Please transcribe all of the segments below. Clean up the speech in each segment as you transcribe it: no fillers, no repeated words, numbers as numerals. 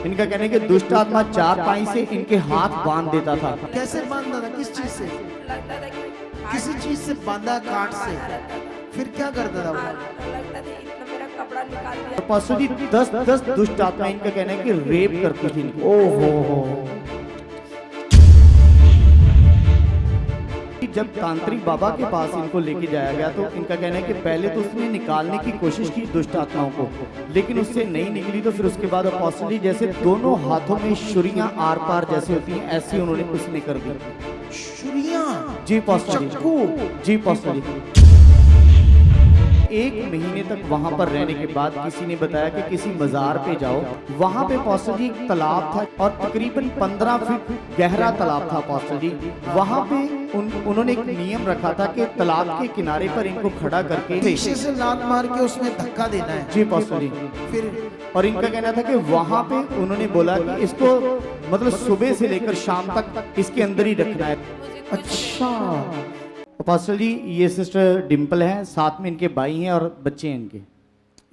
इनका कहना है कि दुष्ट आत्मा चारपाई से इनके हाथ बांध देता था। कैसे बांधा था? किस चीज से? लगता था कि किसी चीज से बांधा, काट से? फिर क्या करता था वो? लगता था इतना मेरा कपड़ा निकाल दिया। तो पास्टर जी 10 दुष्ट आत्मा इनका कहना है कि रेप करती थी इनको। ओहो। जब तांत्रिक बाबा के पास इनको लेके जाया गया तो इनका कहना है कि पहले तो उसने निकालने की कोशिश की दुष्ट आत्माओं को, लेकिन उससे नहीं निकली। तो फिर उसके बाद अपोस्टल जी जैसे दोनों हाथों में छुरियां आर पार जैसे होती हैं ऐसी उन्होंने उसने कर दी। छुरियां? जी पास्टर जी। चक्कू? जी पास्टर जी। 1 महीने तक वहां पर रहने के बाद किसी ने बताया कि किसी मजार पे जाओ, वहां पे पास्टर जी एक तालाब था और तकरीबन 15 फीट गहरा तालाब था पास्टर जी। वहां पे उन्होंने एक नियम रखा था कि तालाब के किनारे पर इनको खड़ा करके पीछे से लात मार के उसमें धक्का देना है। जी पास्टर जी। फिर और इनका कहना था कि वहां पे उन्होंने बोला कि इसको मतलब सुबह से लेकर शाम तक इसके अंदर ही रखना है। मुझे कुछ अच्छा, पास्टर जी ये सिस्टर डिम्पल है, साथ में इनके भाई हैं और बच्चे हैं इनके।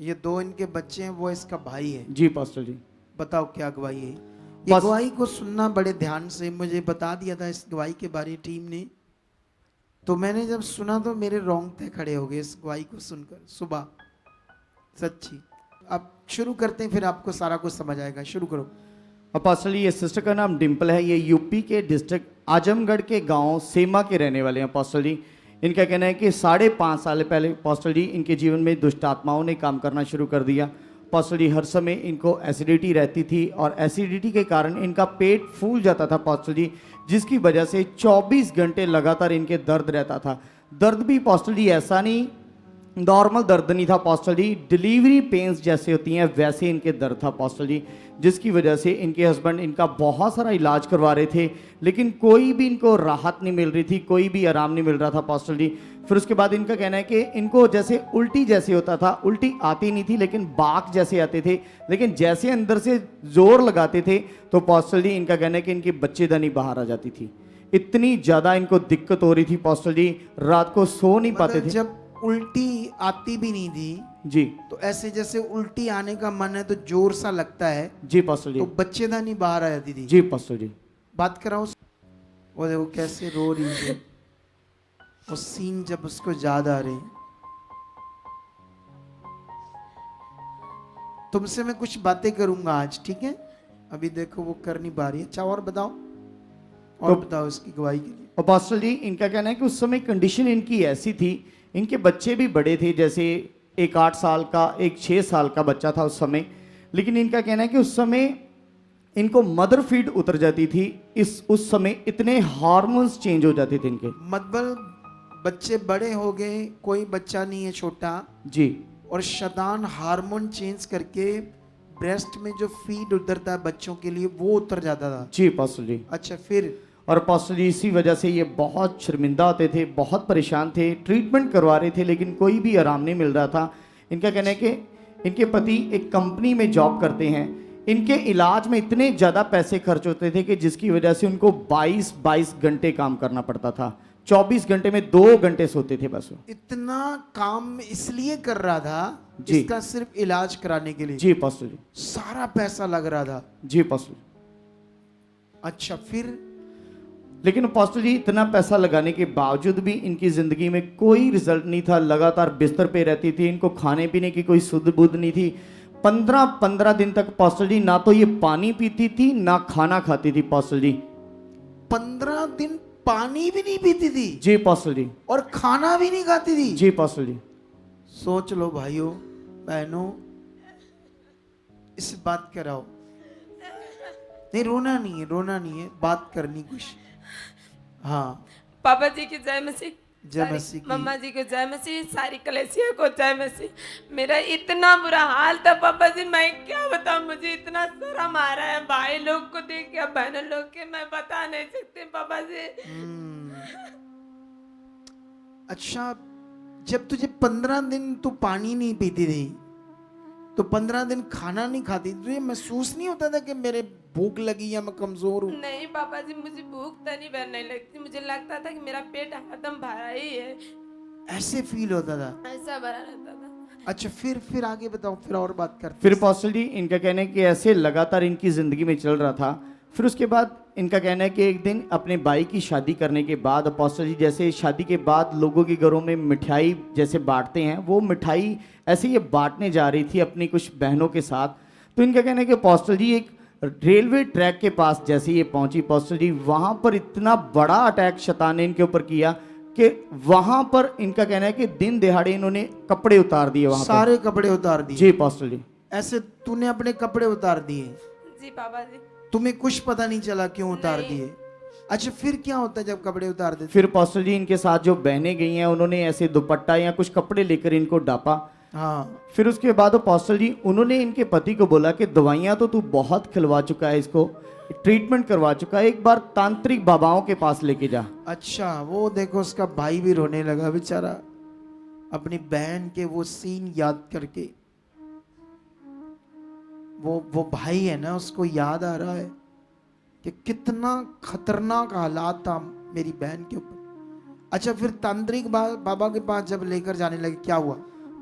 ये 2 इनके बच्चे हैं, वो इसका भाई है। जी पास्टर जी। बताओ क्या गवाही है? ये बस- गवाही को सुनना बड़े ध्यान से। मुझे बता दिया था इस गवाही के बारे में टीम ने, तो मैंने जब सुना तो मेरे रोंगटे खड़े हो गए इस गवाही को सुनकर सुबह, सच्ची। अब शुरू करते हैं, फिर आपको सारा कुछ समझ आएगा। शुरू करो। पास्टर जी ये सिस्टर का नाम डिम्पल है, ये यूपी के डिस्ट्रिक्ट आजमगढ़ के गांव सेमा के रहने वाले हैं पास्टर जी। इनका कहना है कि 5.5 साल पहले पास्टर जी इनके जीवन में दुष्ट आत्माओं ने काम करना शुरू कर दिया। पास्टर जी हर समय इनको एसिडिटी रहती थी और एसिडिटी के कारण इनका पेट फूल जाता था पास्टर जी, जिसकी वजह से 24 घंटे लगातार इनके दर्द रहता था। दर्द भी पास्टर जी ऐसा नहीं नॉर्मल दर्द नहीं था पास्टर जी, डिलीवरी पेन्स जैसे होती हैं वैसे इनके दर्द था पास्टर जी, जिसकी वजह से इनके हस्बैंड इनका बहुत सारा इलाज करवा रहे थे, लेकिन कोई भी इनको राहत नहीं मिल रही थी, कोई भी आराम नहीं मिल रहा था पास्टर जी। फिर उसके बाद इनका कहना है कि इनको जैसे उल्टी जैसे होता था, उल्टी आती नहीं थी लेकिन बाक जैसे आते थे, लेकिन जैसे अंदर से जोर लगाते थे तो पास्टर जी इनका कहना है कि इनकी बच्चेदानी बाहर आ जाती थी। इतनी ज़्यादा इनको दिक्कत हो रही थी पास्टर जी, रात को सो नहीं पाते थे। जब उल्टी आती भी नहीं थी जी तो ऐसे जैसे उल्टी आने का मन है तो जोर सा लगता है, जी पास्टर जी। तो बच्चेदानी बाहर आ जाती थी। जी पास्टर जी। बात कराओ। वो देखो कैसे रो रही है, वो सीन जब उसको याद आ रहे हैं। तुमसे मैं कुछ बातें करूंगा आज, ठीक है? अभी देखो वो कर नहीं पा रही है। अच्छा और बताओ, और तो- बताओ इसकी गवाही के लिए। और पास्टर जी इनका कहना है कि उस समय कंडीशन इनकी ऐसी थी, इनके बच्चे भी बड़े थे, जैसे एक 8 साल का एक 6 साल का बच्चा था उस समय, लेकिन इनका कहना है कि उस समय इनको मदर फीड उतर जाती थी। उस समय इतने हार्मोन्स चेंज हो जाते थे इनके। मतलब बच्चे बड़े हो गए, कोई बच्चा नहीं है छोटा, जी और शैतान हार्मोन चेंज करके ब्रेस्ट में जो फीड उतरता है बच्चों के लिए वो उतर जाता था। जी पास्टर जी। अच्छा फिर? और पास्टर जी इसी वजह से ये बहुत शर्मिंदा होते थे, बहुत परेशान थे, ट्रीटमेंट करवा रहे थे लेकिन कोई भी आराम नहीं मिल रहा था। इनका कहना है कि इनके पति एक कंपनी में जॉब करते हैं, इनके इलाज में इतने ज़्यादा पैसे खर्च होते थे कि जिसकी वजह से उनको 22 घंटे काम करना पड़ता था। 24 घंटे में 2 घंटे सोते थे बस वो। इतना काम इसलिए कर रहा था जी। इसका सिर्फ इलाज कराने के लिए? जी पास्टर जी। सारा पैसा लग रहा था। जी पास्टर जी। अच्छा फिर? लेकिन पास्टर जी इतना पैसा लगाने के बावजूद भी इनकी ज़िंदगी में कोई रिजल्ट नहीं था, लगातार बिस्तर पे रहती थी, इनको खाने पीने की कोई सुध बुध नहीं थी। 15 दिन तक पास्टर जी ना तो ये पानी पीती थी ना खाना खाती थी पास्टर जी। 15 दिन पानी भी नहीं पीती थी जी पास्टर जी। और खाना भी नहीं खाती थी। जी पास्टर जी। सोच लो भाइयों बहनों, इस बात कराओ। नहीं रोना नहीं है, रोना नहीं है, बात करनी कुछ। हाँ पापा जी की जय मसीह, जय सारी- मसीह की। मम्मा जी को जय मसीह, सारी कलेसिया को जय मसीह। मेरा इतना बुरा हाल था पापा जी, मैं क्या बताऊं, मुझे इतना शर्म आ रहा है भाई लोग को देख के, बहनों लोग के, मैं बता नहीं सकती पापा जी। अच्छा जब तुझे 15 दिन तू पानी नहीं पीती थी तो 15 दिन खाना नहीं खाती, तुझे महसूस नहीं होता था कि मेरे भूख लगी या मैं कमजोर हूँ? नहीं पापा जी, मुझे भूख तो नहीं भरने लगती, मुझे लगता था कि मेरा पेट हरदम भरा ही है, ऐसे फील होता था? ऐसा भरा रहता था। अच्छा फिर आगे बताओ, फिर और बात करते फिर हैं। पॉस्टल जी इनका कहना है कि ऐसे लगातार इनकी ज़िंदगी में चल रहा था। फिर उसके बाद इनका कहना है कि एक दिन अपने भाई की शादी करने के बाद अपोस्टल जी जैसे शादी के बाद लोगों के घरों में मिठाई जैसे बांटते हैं, वो मिठाई ऐसे ये बांटने जा रही थी अपनी कुछ बहनों के साथ। तो इनका कहना है कि अपोस्टल जी एक रेलवे ट्रैक के पास जैसे ये पहुंची अपोस्टल जी, वहाँ पर इतना बड़ा अटैक शैतान ने इनके ऊपर किया कि वहाँ पर इनका कहना है कि दिन दिहाड़े इन्होंने कपड़े उतार दिए वहाँ पर। सारे कपड़े उतार दिए? जी अपोस्टल जी। ऐसे तूने अपने कपड़े उतार दिए? जी पापा जी। तुम्हें कुछ पता नहीं चला क्यों उतार नहीं। दिए? अच्छा फिर क्या होता है जब कपड़े उतार देते? फिर अपोस्टल जी इनके साथ जो बहनें गई हैं उन्होंने ऐसे दुपट्टा या कुछ कपड़े लेकर इनको डापा। हाँ। फिर उसके बाद अपोस्टल जी उन्होंने इनके पति को बोला कि दवाइयाँ तो तू बहुत खिलवा चुका है, इसको ट्रीटमेंट करवा चुका है, एक बार तांत्रिक बाबाओं के पास लेके जा। अच्छा वो देखो उसका भाई भी रोने लगा बेचारा, अपनी बहन के वो सीन याद करके। वो भाई है ना, उसको याद आ रहा है कि कितना खतरनाक हालात था मेरी बहन के ऊपर। अच्छा फिर तांत्रिक बाबा के पास जब लेकर जाने लगे क्या हुआ?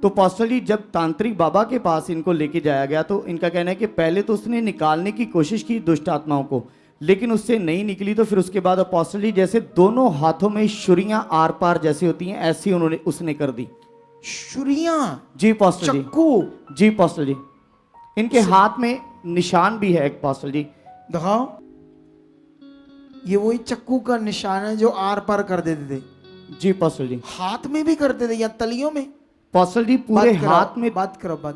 तो अपोस्टल जी जब तांत्रिक बाबा के पास इनको लेके जाया गया तो इनका कहना है कि पहले तो उसने निकालने की कोशिश की दुष्ट आत्माओं को, लेकिन उससे नहीं निकली। तो फिर उसके बाद अपोस्टल जी जैसे दोनों हाथों में छुरियां आर पार जैसी होती हैं ऐसी उसने कर दी। छुरियां? जी अपोस्टल जी। चक्कू? जी अपोस्टल जी। इनके हाथ में निशान भी है अपोस्टल जी। दिखाओ। ये वही चक्कू का निशान है जो आर पार कर देते थे? जी अपोस्टल जी। हाथ में भी करते थे या तलियों में? अपोस्टल जी पूरे हाथ में। बात करो।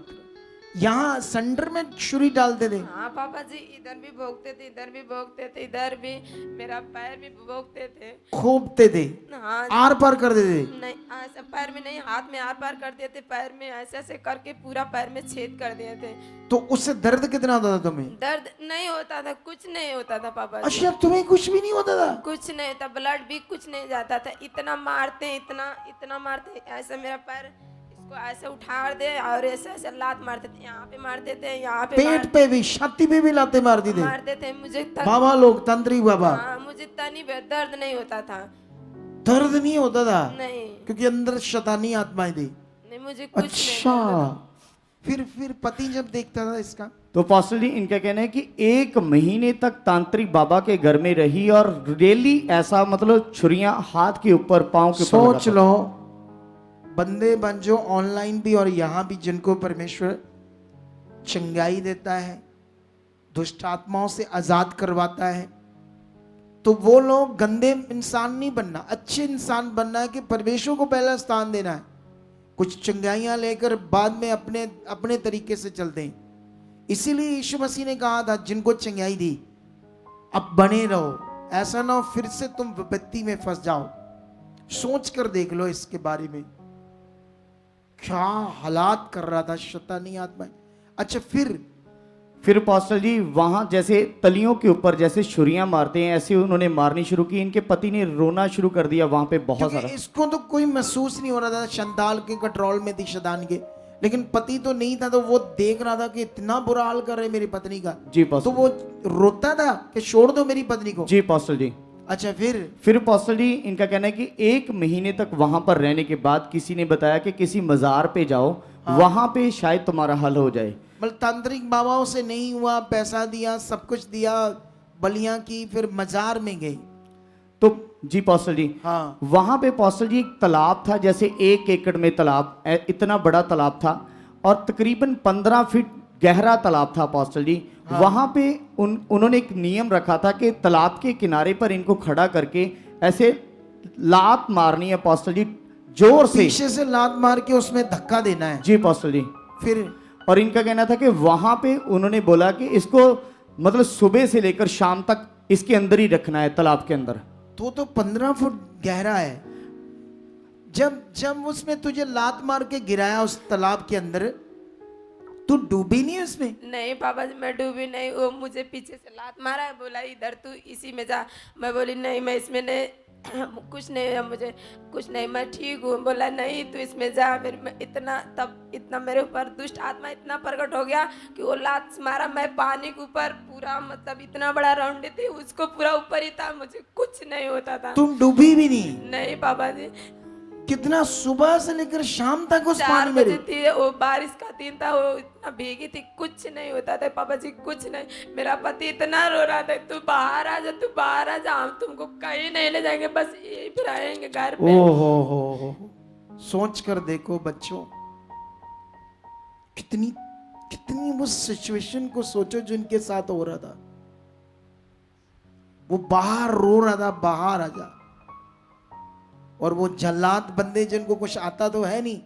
यहाँ सेंटर में छुरी डालते थे? हाँ पापा जी, इधर भी भोगते थे, इधर भी भोगते थे, इधर भी मेरा पैर भी भोगते थे, खोपते थे? हाँ। आर पार कर देते? नहीं ऐसा पैर में नहीं, हाथ में आर पार कर दिए थे, पैर में ऐसे ऐसे करके पूरा पैर में छेद कर दिए थे। तो उससे दर्द कितना होता था तुम्हें? दर्द नहीं होता था, कुछ नहीं होता था पापा जी। अच्छा तुम्हें कुछ भी नहीं होता था? कुछ नहीं था, ब्लड भी कुछ नहीं जाता था। इतना मारते, इतना मारते, ऐसे मेरा पैर इसको ऐसे उठा दे और ऐसे ऐसे लात मारते थे, यहाँ पे मारते थे, यहाँ पे पेट पे भी, छाती पे भी लाते मारती थे? मारते थे मुझे। बाबा लोग, तांत्रिक बाबा? हाँ, मुझे तनी भी दर्द नहीं होता था। दर्द नहीं होता था? नहीं क्योंकि अंदर शैतानी आत्माएं थी? नहीं, मुझे कुछ अच्छा। नहीं होता था। फिर पति जब देखता था इसका? तो अपोस्टल जी इनका कहना है कि 1 महीने तक तांत्रिक बाबा के घर में रही और डेली ऐसा मतलब छुरियां हाथ के ऊपर पांव के ऊपर सोच लगाता। लो बंदे बन जो ऑनलाइन भी और यहाँ भी जिनको परमेश्वर चंगाई देता है, दुष्ट आत्माओं से आजाद करवाता है, तो वो लोग गंदे इंसान नहीं बनना, अच्छे इंसान बनना है कि परमेश्वर को पहला स्थान देना है। कुछ चंगाइयां लेकर बाद में अपने तरीके से चलते हैं। इसीलिए यीशु मसीह ने कहा था जिनको चंगाई दी अब बने रहो, ऐसा ना हो फिर से तुम विपत्ति में फंस जाओ। सोच कर देख लो इसके बारे में क्या हालात कर रहा था शैतानी आत्मा। अच्छा फिर अपोस्टल जी वहां जैसे तलियों के ऊपर जैसे छुरियां मारते हैं ऐसे उन्होंने मारनी शुरू की। इनके पति ने रोना शुरू कर दिया वहां पे बहुत सारा। इसको तो कोई महसूस नहीं हो रहा था, शंताल के कंट्रोल में थी शैतान के, लेकिन पति तो नहीं था, तो वो देख रहा था कि इतना बुरा हाल कर रहे मेरी पत्नी का। जी तो अपोस्टल। वो रोता था कि छोड़ दो मेरी पत्नी को। जी अपोस्टल जी। अच्छा फिर अपोस्टल जी इनका कहना है कि 1 महीने तक वहां पर रहने के बाद किसी ने बताया कि किसी मजार पे जाओ, वहां पे शायद तुम्हारा हल हो जाए। मतलब तांत्रिक बाबाओं से नहीं हुआ, पैसा दिया, सब कुछ दिया, बलियां की, फिर मजार में गई। तो जी अपोस्टल जी हाँ। वहां पे अपोस्टल जी एक तालाब था, जैसे 1 एकड़ में तालाब, इतना बड़ा तालाब था और तकरीबन 15 फीट गहरा तालाब था अपोस्टल जी। हाँ। वहां पे उन्होंने एक नियम रखा था कि तालाब के किनारे पर इनको खड़ा करके ऐसे लात मारनी है अपोस्टल जी, जोर से पीछे से लात मार के उसमें धक्का देना है। जी अपोस्टल जी। फिर और इनका कहना था कि वहां पे उन्होंने बोला कि इसको मतलब सुबह से लेकर शाम तक इसके अंदर ही रखना है, तालाब के अंदर। तो 15 फुट गहरा है। जब उसमें तुझे लात मार के गिराया उस तालाब के अंदर, तू डूबी नहीं उसमें? नहीं पापा जी, मैं डूबी नहीं। वो मुझे पीछे से लात मारा है, बोला इधर तू इसी में जा। मैं बोली नहीं, मैं इसमें नहीं, कुछ नहीं है मुझे, कुछ नहीं, मैं ठीक हूँ। बोला नहीं तू इसमें जा। फिर मैं इतना मेरे ऊपर दुष्ट आत्मा इतना प्रकट हो गया कि वो लात मारा, मैं पानी के ऊपर पूरा मतलब इतना बड़ा राउंड थी, उसको पूरा ऊपर ही था, मुझे कुछ नहीं होता था। तुम डूबी भी नहीं? नहीं पापा जी। कितना सुबह से लेकर शाम तक उस 4 पानी में बजे रही? थी, वो बारिश का दिन था, वो इतना भीगी थी, कुछ नहीं होता था पापा जी, कुछ नहीं। मेरा पति इतना रो रहा था, तू बाहर आ जा, तू बाहर आ जा, हम तुमको कहीं नहीं ले जाएंगे, बस यहीं पे रहेंगे घर पे। ओ हो सोच कर देखो बच्चों, कितनी कितनी उस सिचुएशन को सोचो जो इनके साथ हो रहा था। वो बाहर रो रहा था, बाहर आ जा। और वो जल्लाद बंदे जिनको कुछ आता तो है नहीं,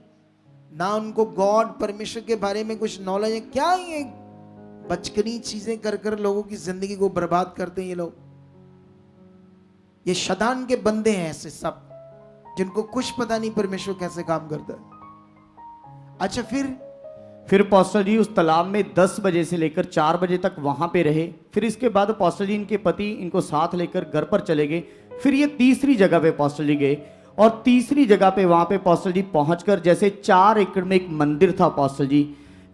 ना उनको गॉड परमेश्वर के बारे में कुछ नॉलेज है, क्या ये बचकनी चीजें कर कर लोगों की जिंदगी को बर्बाद करते हैं ये लोग। ये शैतान के बंदे हैं ऐसे सब, जिनको कुछ पता नहीं परमेश्वर कैसे काम करता है। अच्छा फिर पास्टर जी उस तालाब में 10 बजे से लेकर 4 बजे तक वहां पे रहे। फिर इसके बाद पास्टर जी इनके पति इनको साथ लेकर घर पर चले गए। फिर ये तीसरी जगह पे पास्टर जी गए, और तीसरी जगह पे वहां पे पास्टर जी पहुंचकर जैसे 4 एकड़ में एक मंदिर था पास्टर जी।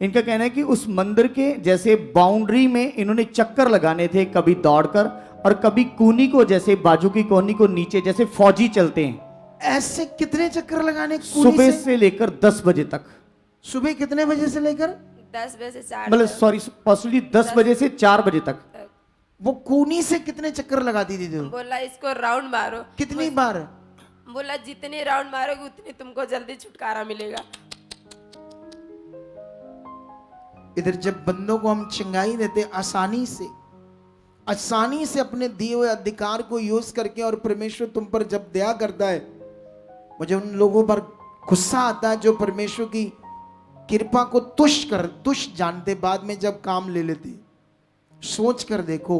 इनका कहना है कि उस मंदिर के जैसे बाउंड्री में इन्होंने चक्कर लगाने थे, कभी दौड़कर और कभी कूनी को, जैसे बाजू की कोनी को नीचे जैसे फौजी चलते हैं। ऐसे कितने चक्कर लगाने सुबह से लेकर 10 बजे तक। सुबह कितने बजे से लेकर 10 बजे से 4 मतलब सॉरी पास्टर जी 10 बजे से 4 बजे तक। वो कूनी से कितने चक्कर लगाती थी तुम? बोला इसको राउंड मारो। कितनी बार? बोला जितने राउंड मारोगे उतनी तुमको जल्दी छुटकारा मिलेगा। इधर जब बंदों को हम चिंगाई देते आसानी से अपने दिए हुए अधिकार को यूज करके, और परमेश्वर तुम पर जब दया करता है, मुझे उन लोगों पर गुस्सा आता है जो परमेश्वर की कृपा को तुच्छ जानते, बाद में जब काम ले लेते। सोच कर देखो,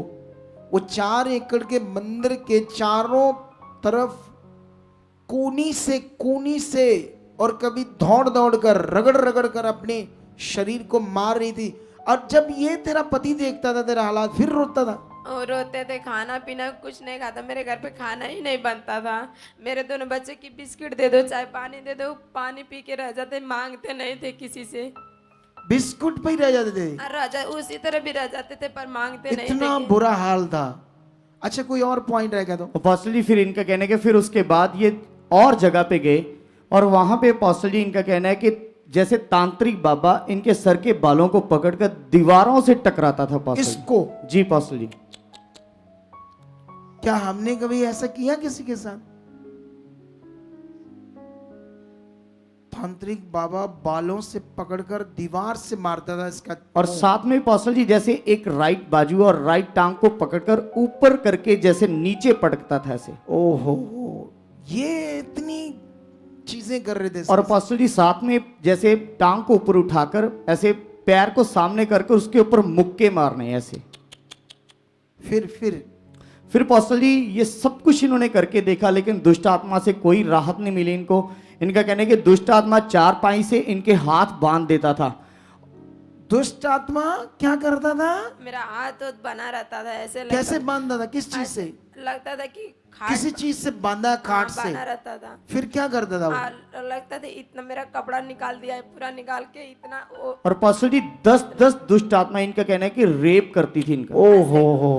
वो 4 एकड़ के मंदिर के चारों तरफ कोनी से और कभी दौड़ दौड़ कर रगड़ कर अपने शरीर को मार रही थी। और जब ये तेरा पति देखता था तेरा हालात, फिर रोता था। और रोते थे, खाना पीना कुछ नहीं खाता, मेरे घर पे खाना ही नहीं बनता था। मेरे दोनों बच्चे की बिस्किट दे दो, चाय पानी दे दो, पानी पी के रह जाते, मांगते नहीं थे किसी से। बिस्कुट पे ही रह जाते थे, राजा उसी तरह भी रह जाते थे, पर मांगते नहीं थे। इतना बुरा हाल था। अच्छा कोई और पॉइंट रहेगा तो? पास्टर जी फिर इनका कहना है कि फिर उसके बाद ये और जगह पे गए, और वहां पे पास्टर जी इनका कहना है कि जैसे तांत्रिक बाबा इनके सर के बालों को पकड़कर दीवारों से टकराता था पास्टर इसको जी। पास्टर जी क्या हमने कभी ऐसा किया किसी के साथ? तांत्रिक बाबा बालों से पकड़कर दीवार से मारता था इसका। और साथ में पास्टर जी जैसे एक राइट बाजू और राइट टांग को पकड़कर ऊपर करके जैसे नीचे पटकता था ऐसे। ओहो, ये इतनी चीजें कर रहे थे। और पास्टर जी साथ में जैसे टांग को ऊपर उठाकर ऐसे पैर को सामने करके उसके ऊपर मुक्के मारने ऐसे। फिर पास्टर जी ये सब कुछ इन्होंने करके देखा, लेकिन दुष्ट आत्मा से कोई राहत नहीं मिली इनको। इनका कहना है कि दुष्ट आत्मा चारपाई से इनके हाथ बांध देता था। दुष्ट आत्मा क्या करता था? मेरा हाथ बना रहता था ऐसे। कैसे बांधता था? किस चीज से? लगता था कि किसी चीज से बांधा, खाट से बना रहता था। फिर क्या करता था वो? लगता था इतना मेरा कपड़ा निकाल दिया है, पूरा निकाल के इतना और पास्टर जी 10 दुष्ट आत्मा इनका कहना है कि रेप करती थी इनका। ओहो हो,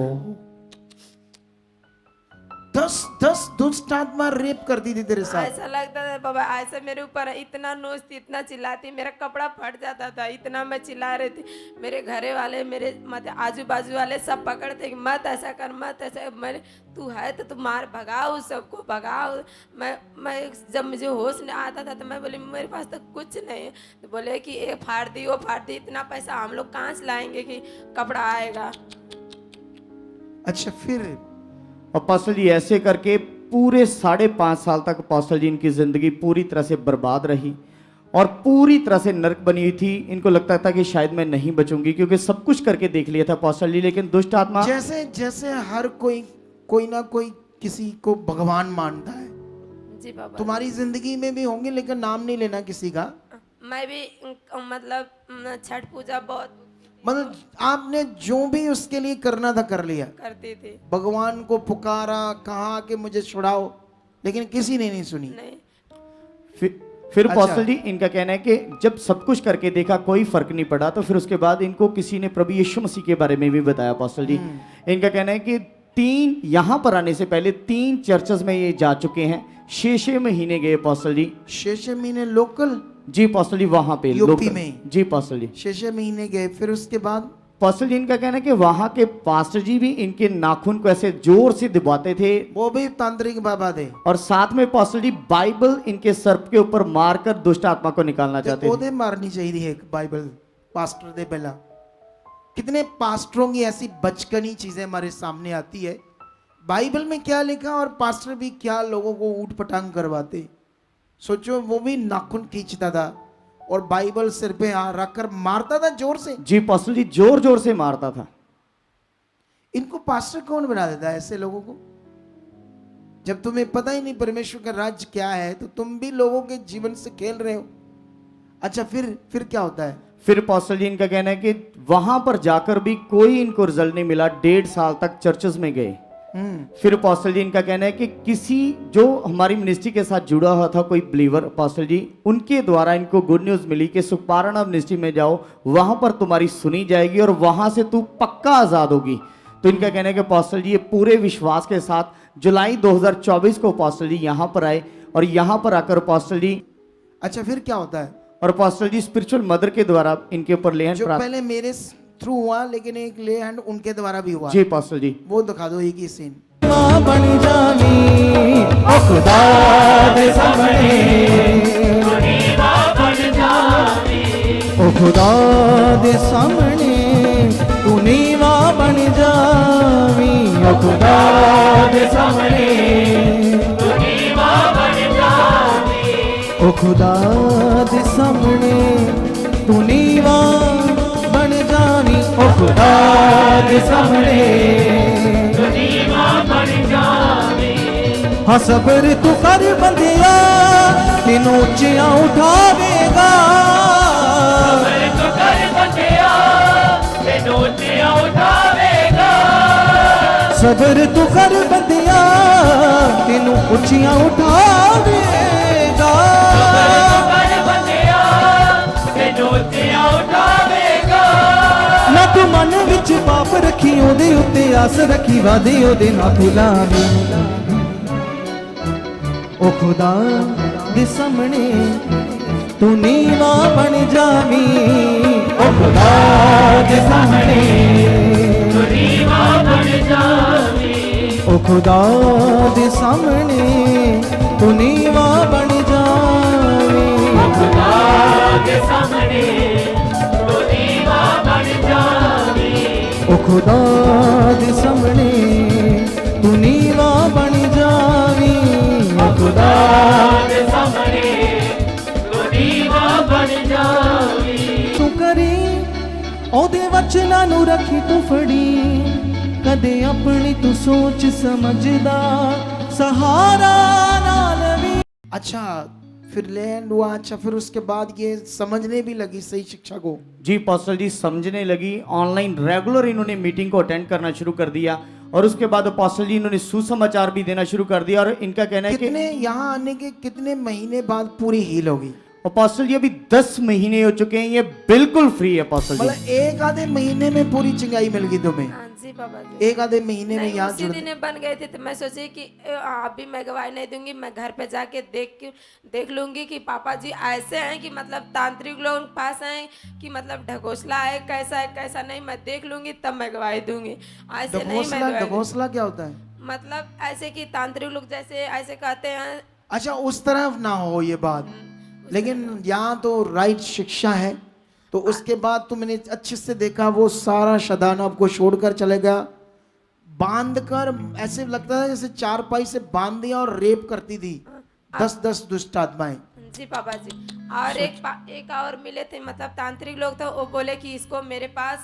10 दुष्ट आत्मा रेप करती थी तेरे साथ? ऐसा लगता था बाबा, ऐसा मेरे ऊपर इतना नोचती, इतना चिल्लाती, मेरा कपड़ा फट जाता था, इतना मैं चिल्ला रही थी। मेरे घरे वाले, मेरे आजू बाजू वाले सब पकड़ते कि मत ऐसा कर, मत ऐसा। मैंने तू है तो तू मार, भगाओ सबको भगाओ। मैं जब मुझे होश नहीं आता था तो मैं बोली मेरे पास तो कुछ नहीं है। तो बोले कि ये फाड़ दी, वो फाड़ दी, इतना पैसा हम लोग कहाँ से लाएंगे कि कपड़ा आएगा। अच्छा फिर? और पास्टर जी ऐसे करके पूरे 5.5 साल तक पास्टर जी इनकी जिंदगी पूरी तरह से बर्बाद रही और पूरी तरह से नरक बनी हुई थी। इनको लगता था कि शायद मैं नहीं बचूंगी, क्योंकि सब कुछ करके देख लिया था पास्टर जी, लेकिन दुष्ट आत्मा जैसे हर कोई ना कोई किसी को भगवान मानता है। जी बाबा, तुम्हारी जिंदगी में भी होंगे, लेकिन नाम नहीं लेना किसी का। मैं भी मतलब छठ पूजा बहुत, मतलब आपने जो भी उसके लिए करना था कर लिया, करती थी, भगवान को पुकारा, कहा कि मुझे छुड़ाओ, लेकिन किसी ने नहीं सुनी। नहीं। फिर अच्छा। पास्टर जी इनका कहना है कि जब सब कुछ करके देखा कोई फर्क नहीं पड़ा, तो फिर उसके बाद इनको किसी ने प्रभु यीशु मसीह के बारे में भी बताया पास्टर जी। इनका कहना है कि 3 यहाँ पर आने से पहले 3 चर्चेस में ये जा चुके हैं, छः महीने गए पास्टर जी। 6 महीने लोकल जी पास्टर जी, वहाँ पे यूपी लोकल। में? जी पास्टर जी। 6 महीने गए, फिर उसके बाद पास्टर जी इनका कहना है कि वहाँ के पास्टर जी भी इनके नाखून को ऐसे जोर से दबाते थे, वो भी तांत्रिक बाबा थे। और साथ में पास्टर जी बाइबल इनके सर्प के ऊपर मारकर दुष्ट आत्मा को निकालना ते चाहते थे। ओदे मारनी चाहिए एक बाइबल पास्टर दे पहला। कितने पास्टरों की ऐसी बचकनी चीजें हमारे सामने आती है, बाइबल में क्या लिखा और पास्टर भी क्या लोगों को ऊट पटांग करवाते। सोचो, वो भी नाखून खींचता था और बाइबल सिर पे रख कर मारता था जोर से। जी पास्टर जी, जोर जोर से मारता था। इनको पास्टर कौन बना देता है ऐसे लोगों को? जब तुम्हें पता ही नहीं परमेश्वर का राज्य क्या है, तो तुम भी लोगों के जीवन से खेल रहे हो। अच्छा, फिर क्या होता है? फिर पास्टर जी इनका कहना है कि वहां पर जाकर भी कोई इनको रिजल्ट नहीं मिला। 1.5 साल तक चर्चेस में गए। फिर पास्टर जी इनका कहना है कि किसी जो हमारी मिनिस्ट्री के साथ जुड़ा हुआ था कोई बिलीवर, पास्टर जी उनके द्वारा इनको गुड न्यूज मिली कि सुखपारायण मिनिस्ट्री में जाओ, वहां पर तुम्हारी सुनी जाएगी और वहां से तू पक्का आजाद होगी। तो इनका कहना है कि पास्टर जी ये पूरे विश्वास के साथ जुलाई 2024 को पास्टर जी यहाँ पर आए, और यहाँ पर आकर पास्टर जी, अच्छा फिर क्या होता है? और पास्टर जी स्पिरिचुअल मदर के द्वारा इनके ऊपर ले हैंड जो प्राप्त। पहले मेरे थ्रू हुआ, लेकिन एक ले हैंड उनके द्वारा भी हुआ। जी पास्टर जी। वो दिखा दो एक ही सीन। बन जावी ओ खुदा दे सामने, ओ खुदा दे सामने तू नीवा बन जावी, ओ खुदा दे सामने ओ खुदा दे सामने तू नीवा बन जावी, ओ खुदा दे सामने हाँ सबर तू कर बंदिया, तेनू उच्चियां उठावेगा। सबर तू कर बंदिया, तेनू उच्चियां उठावेगा। सबर तू कर बंदिया, तेनू उच्चियां उठावेगा। सबर तू कर बंदिया, तेनू उच्चियां उठावेगा। ना तू मन विच पाप रखी, ओदे उत्ते आस रखी, वादे ओदे ना भुलावी। ओ खुदा दे सामने तू नीवा बन जावी, ओ खुदा दे सामने तू नीवा बन जावी, ओ खुदा दे सामने तू नीवा बन जावी, ओ खुदा दे सामने तू नीवा बन जावी, ओ खुदा दे सामने तू नीवा बन जावी, खुदा दे सामने तू नीवा बन जावी। तू करी ओदे वचनां नू रखी तू फड़ी, कदे अपनी तू सोच समझदा सहारा ना लवी। अच्छा फिर ले हैंड हुआ। अच्छा फिर उसके बाद ये समझने भी लगी सही शिक्षा को। जी पास्टर जी समझने लगी। ऑनलाइन रेगुलर इन्होंने मीटिंग को अटेंड करना शुरू कर दिया, और उसके बाद पास्टर जी इन्होंने सुसमाचार भी देना शुरू कर दिया। और इनका कहना है कि कितने यहाँ आने के कितने महीने बाद पूरी हील होगी? और पास्टर जी अभी 10 महीने हो चुके हैं, ये बिल्कुल फ्री है पास्टर जी। मतलब एक आधे महीने में पूरी चंगाई मिल गई तुम्हें? हाँ जी बाबा जी। एक आधे महीने में नहीं, यहाँ उसी दिन बन गए थे, तो मैं सोची कि अभी मैं गवाही नहीं दूंगी, मैं घर पे जाके देख लूंगी कि पापा जी ऐसे हैं कि मतलब तांत्रिक लोग पास हैं कि मतलब ढकोसला है, कैसा नहीं, मैं देख लूंगी तब मैं गवाही दूंगी। ऐसे नहीं मैं गवाही दूंगी। ढकोसला क्या होता है? मतलब ऐसे कि तांत्रिक लोग जैसे ऐसे कहते हैं। अच्छा उस तरफ ना हो ये बात, लेकिन यहाँ तो राइट शिक्षा है। तो उसके बाद तुमने अच्छे से देखा वो सारा शदान आपको छोड़कर चलेगा, बांध कर ऐसे लगता था जैसे चारपाई से बांध दिया और रेप करती थी 10 दुष्ट आत्माएं। जी पापा जी। और एक और मिले थे, मतलब तांत्रिक लोग, तो वो बोले कि इसको मेरे पास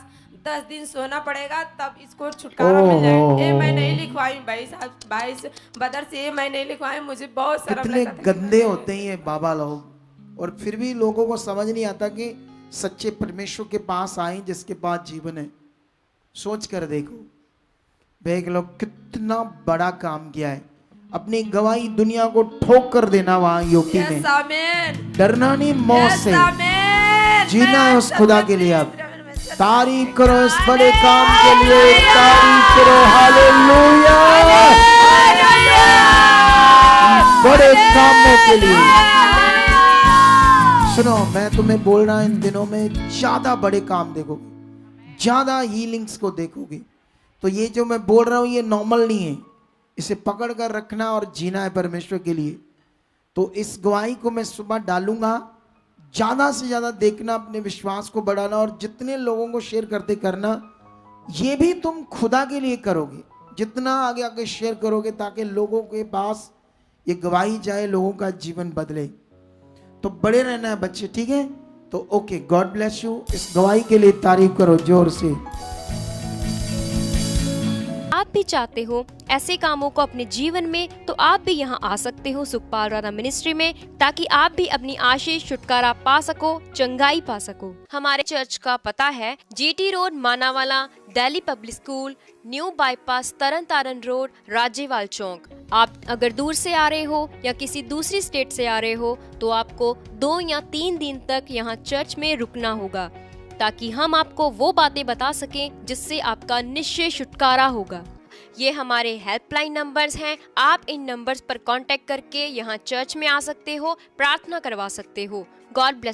10 दिन सोना पड़ेगा तब इसको छुटकारा मिल जाएगा। ये मैं नहीं लिखवाई भाई साहब, 22 बदर से ये मैं नहीं लिखवाई, मुझे बहुत शर्म कितने लगता था। गंदे होते हैं ये बाबा लोग, और फिर भी लोगों को समझ नहीं आता कि सच्चे परमेश्वर के पास आए जिसके पास जीवन है। सोच कर देखो देख लो कितना बड़ा काम किया है, अपनी गवाही दुनिया को ठोक कर देना वहां यूपी में। यस आमीन। डरना नहीं मौत से, यस आमीन। जीना है उस खुदा के लिए। अब तारीफ करो इस बड़े काम के लिए, तारीफ करो। हालेलुया। बड़े के लिए। सुनो, मैं तुम्हें बोल रहा हूं, इन दिनों में ज्यादा बड़े काम देखोगे, ज्यादा हीलिंग्स को देखोगे। तो ये जो मैं बोल रहा हूं ये नॉर्मल नहीं है, इसे पकड़ कर रखना और जीना है परमेश्वर के लिए। तो इस गवाही को मैं सुबह डालूंगा, ज़्यादा से ज़्यादा देखना, अपने विश्वास को बढ़ाना और जितने लोगों को शेयर करते करना। ये भी तुम खुदा के लिए करोगे, जितना आगे आगे शेयर करोगे ताकि लोगों के पास ये गवाही जाए, लोगों का जीवन बदले। तो बड़े रहना है बच्चे, ठीक है? तो ओके, गॉड ब्लेस यू। इस गवाही के लिए तारीफ करो जोर से। आप भी चाहते हो ऐसे कामों को अपने जीवन में, तो आप भी यहाँ आ सकते हो सुखपाल राणा मिनिस्ट्री में, ताकि आप भी अपनी आशीष छुटकारा पा सको, चंगाई पा सको। हमारे चर्च का पता है GT road, Manawala, Delhi public school, new bypass, Tarn Taran road, Rajewal Chowk. आप अगर दूर से आ रहे हो या किसी दूसरी स्टेट से आ रहे हो तो आपको 2 या 3 दिन तक यहाँ चर्च में रुकना होगा, ताकि हम आपको वो बातें बता सकें जिससे आपका निश्चय छुटकारा होगा। ये हमारे हेल्पलाइन नंबर्स हैं, आप इन नंबर्स पर कांटेक्ट करके यहाँ चर्च में आ सकते हो, प्रार्थना करवा सकते हो। God bless.